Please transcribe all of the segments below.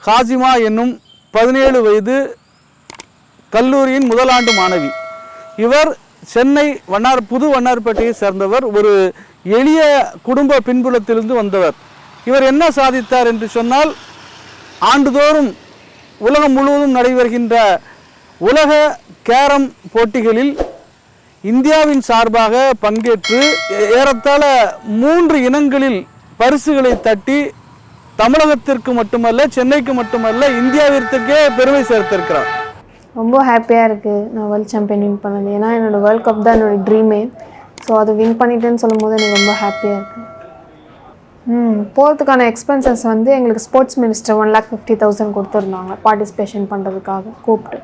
ஹாசிமா என்னும் 17 வயது கல்லூரியின் முதலாண்டு மாணவி. இவர் சென்னை புது வண்ணார்பேட்டையை சேர்ந்தவர். ஒரு எளிய குடும்ப பின்புலத்திலிருந்து வந்தவர். இவர் என்ன சாதித்தார் என்று சொன்னால், ஆண்டுதோறும் உலகம் முழுவதும் நடைபெறுகின்ற உலக கேரம் போட்டிகளில் இந்தியாவின் சார்பாக பங்கேற்று ஏறத்தாழ 3 இனங்களில் பரிசுகளை தட்டி தமிழகத்திற்கு மட்டுமல்ல, சென்னைக்கு மட்டுமல்ல, இந்தியாவிற்கே பெருமை சேர்த்திருக்கிறார். ரொம்ப ஹாப்பியாக இருக்குது நான் வேர்ல்ட் சாம்பியன் வின் பண்ணது. ஏன்னா என்னோடய வேர்ல்ட் கப் தான் என்னோடய ட்ரீமே. ஸோ அதை வின் பண்ணிட்டேன்னு சொல்லும் போது எனக்கு ரொம்ப ஹாப்பியாக இருக்குது. போகிறதுக்கான எக்ஸ்பென்சஸ் வந்து எங்களுக்கு ஸ்போர்ட்ஸ் மினிஸ்டர் 1,50,000 கொடுத்துருந்தாங்க பார்ட்டிசிபேஷன் பண்ணுறதுக்காக கூப்பிட்டு.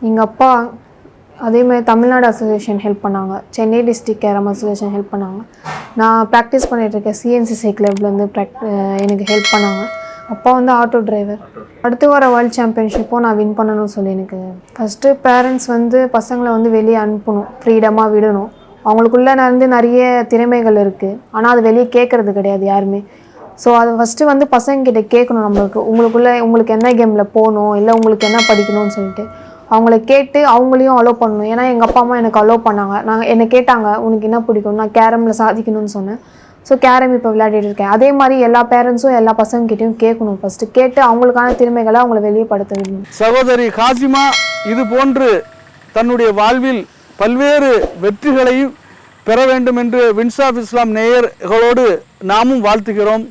எங்கள் அப்பா அதேமாதிரி தமிழ்நாடு அசோசியேஷன் ஹெல்ப் பண்ணாங்க, Chennai district carrom association help பண்ணாங்க. நான் ப்ராக்டிஸ் பண்ணிகிட்ருக்கேன் சிஎன்சிசி கிளப்லேருந்து எனக்கு ஹெல்ப் பண்ணாங்க. அப்பா வந்து ஆட்டோ டிரைவர். அடுத்து வர வேர்ல்ட் சாம்பியன்ஷிப்போ நான் வின் பண்ணணும்னு சொல்லி எனக்கு ஃபஸ்ட்டு பேரண்ட்ஸ் வந்து பசங்களை வந்து வெளியே அனுப்பணும், ஃப்ரீடமாக விடணும். அவங்களுக்குள்ளே வந்து நிறைய திறமைகள் இருக்குது, ஆனால் அது வெளியே கேட்குறது கிடையாது யாருமே. ஸோ அது ஃபஸ்ட்டு வந்து பசங்கக்கிட்ட கேட்கணும், உங்களுக்கு என்ன கேமில் போகணும், இல்லை உங்களுக்கு என்ன படிக்கணும்னு சொல்லிட்டு அவங்கள கேட்டு அவங்களையும் அலோவ் பண்ணணும். ஏன்னா எங்கள் அப்பா அம்மா எனக்கு அலோவ் பண்ணாங்க. என்னை கேட்டாங்க உனக்கு என்ன பிடிக்கும், நான் கேரமில் சாதிக்கணும்னு சொன்னேன். ஸோ கேரம் இப்போ விளையாடிட்டு இருக்கேன். அதே மாதிரி எல்லா பேரண்ட்ஸும் எல்லா பசங்கக்கிட்டையும் கேட்கணும், ஃபஸ்ட்டு கேட்டு அவங்களுக்கான திறமைகளை அவங்கள வெளியப்படுத்த வேண்டும். சகோதரி ஹாசிமா இது போன்று தன்னுடைய வாழ்வில் பல்வேறு வெற்றிகளையும் பெற வேண்டும் என்று வின்ஸ் ஆஃப் இஸ்லாம் நேயர்களோடு நாமும் வாழ்த்துகிறோம்.